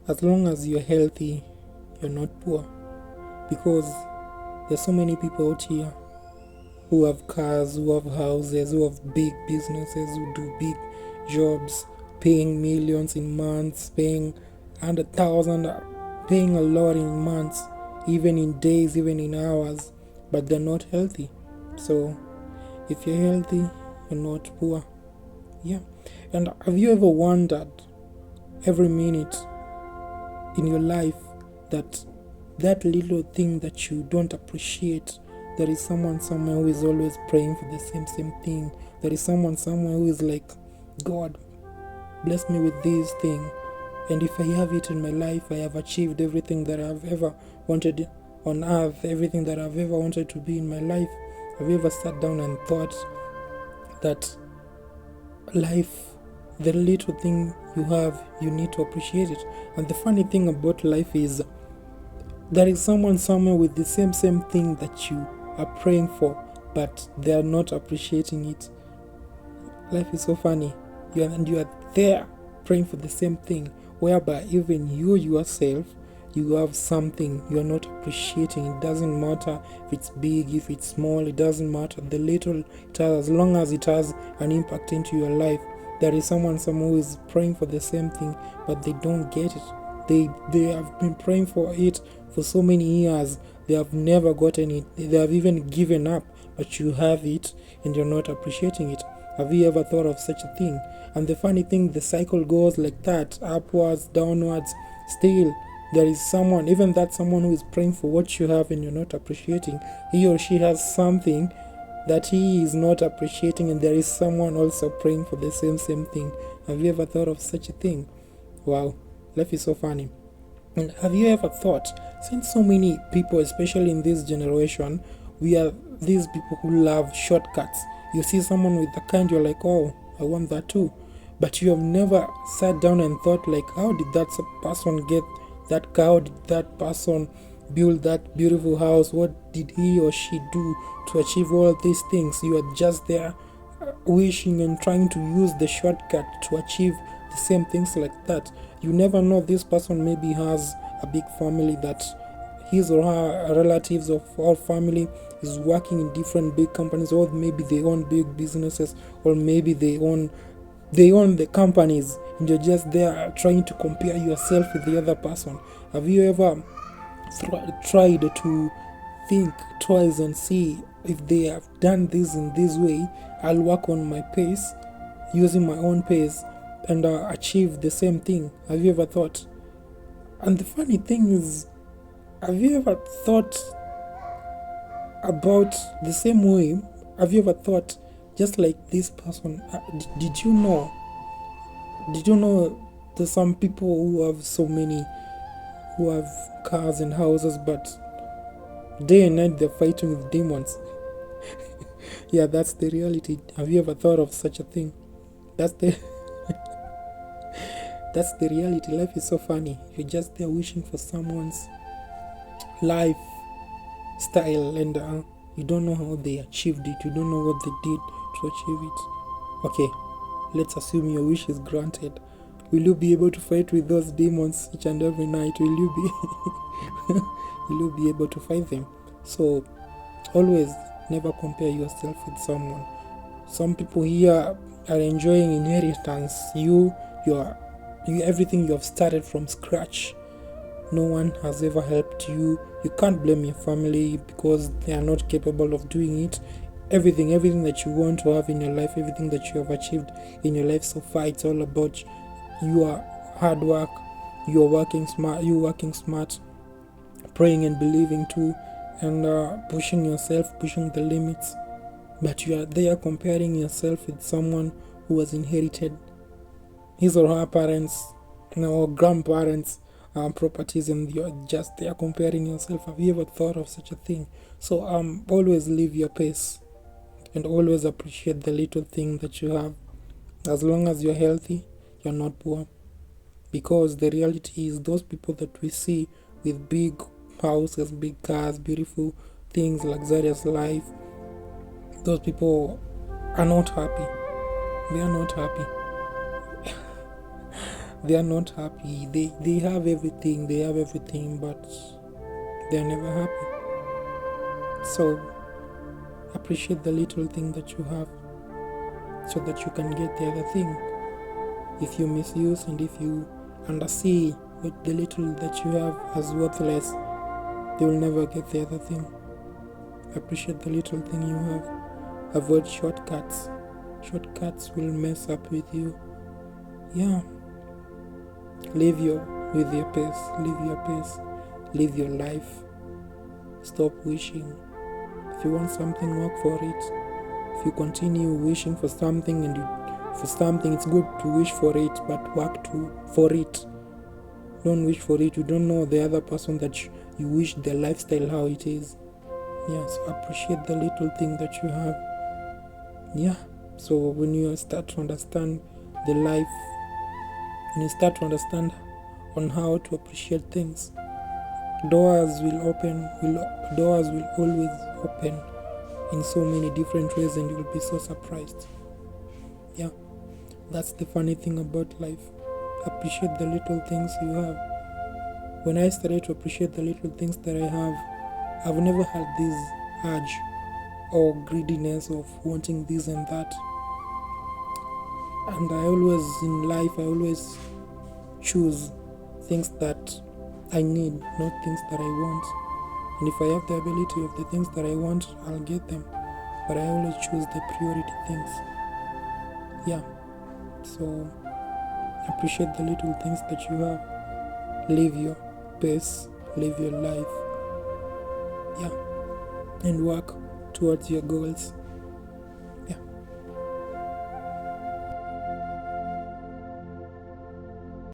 As long as you're healthy, you're not poor. Because there's so many people out here who have cars, who have houses, who have big businesses, who do big jobs, paying millions in months, paying 100,000, paying a lot in months, even in days, even in hours, but they're not healthy. So if you're healthy, you're not poor. Yeah. And have you ever wondered every minute in your life that little thing that you don't appreciate, there is someone somewhere who is always praying for the same thing. There is someone somewhere who is like, God, bless me with this thing, and if I have it in my life, I have achieved everything that I've ever wanted on earth, everything that I've ever wanted to be in my life. Have you ever sat down and thought that life, the little thing you have, you need to appreciate it? And the funny thing about life is there is someone somewhere with the same thing that you are praying for, but they are not appreciating it. Life is so funny. You are there praying for the same thing, whereby even you yourself, you have something you are not appreciating. It doesn't matter if it's big, if it's small, it doesn't matter. The little it has, as long as it has an impact into your life. There is someone who is praying for the same thing, but they don't get it. They have been praying for it for so many years. They have never gotten it. They have even given up, but you have it and you're not appreciating it. Have you ever thought of such a thing? And the funny thing, the cycle goes like that, upwards, downwards. Still, there is someone, even that someone who is praying for what you have and you're not appreciating. He or she has something that he is not appreciating, and there is someone also praying for the same thing. Have you ever thought of such a thing? Wow, life is so funny. And have you ever thought, since so many people, especially in this generation, we are these people who love shortcuts. You see someone with a car and you're like, oh, I want that too. But you have never sat down and thought, like, how did that person get that car? How did that person build that beautiful house? What did he or she do to achieve all these things? You are just there wishing and trying to use the shortcut to achieve the same things like that. You never know, this person maybe has a big family that his or her relatives of our family is working in different big companies, or maybe they own big businesses, or maybe they own the companies, and you're just there trying to compare yourself with the other person. Have you ever tried to think twice and see, if they have done this in this way, I'll work on my pace, using my own pace, and achieve the same thing? Have you ever thought? And the funny thing is, have you ever thought about the same way? Have you ever thought, just like this person, did you know there's some people who have who have cars and houses, but day and night they're fighting with demons? Yeah, that's the reality. Have you ever thought of such a thing? That's the that's the reality. Life is so funny. You're just there wishing for someone's lifestyle, and you don't know how they achieved it. You don't know what they did to achieve it. Okay, let's assume your wish is granted. Will you be able to fight with those demons each and every night? Will you be able to fight them? So always never compare yourself with someone. Some people here are enjoying inheritance. You everything you have started from scratch. No one has ever helped you. You can't blame your family because they are not capable of doing it. Everything that you want to have in your life, everything that you have achieved in your life so far, it's all about your hard work. You're working smart, praying and believing too, and pushing yourself, pushing the limits. But you are there comparing yourself with someone who has inherited his or her parents, or grandparents' properties, and you're just there comparing yourself. Have you ever thought of such a thing? So always live your pace, and always appreciate the little thing that you have. As long as you're healthy, you're not poor. Because the reality is, those people that we see with big houses, big cars, beautiful things, luxurious life, those people are not happy. They are not happy. they are not happy. They have everything, but they're never happy. So appreciate the little thing that you have, so that you can get the other thing. If you misuse and if you undersee with the little that you have as worthless, you will never get the other thing. Appreciate the little thing you have. Avoid shortcuts. Shortcuts will mess up with you. Yeah. Live with your pace. Live your pace. Live your life. Stop wishing. If you want something, work for it. If you continue wishing for something it's good to wish for it, but work for it. Don't wish for it. You don't know the other person that you wish their lifestyle how it is. Yeah, so appreciate the little thing that you have. Yeah, so when you start to understand the life, when you start to understand on how to appreciate things, doors will always open in so many different ways, and you will be so surprised. Yeah, that's the funny thing about life. Appreciate the little things you have. When I started to appreciate the little things that I have, I've never had this urge or greediness of wanting this and that. And in life, I always choose things that I need, not things that I want. And if I have the ability of the things that I want, I'll get them. But I always choose the priority things. Yeah. So appreciate the little things that you have. Live your pace, live your life. Yeah. And work towards your goals.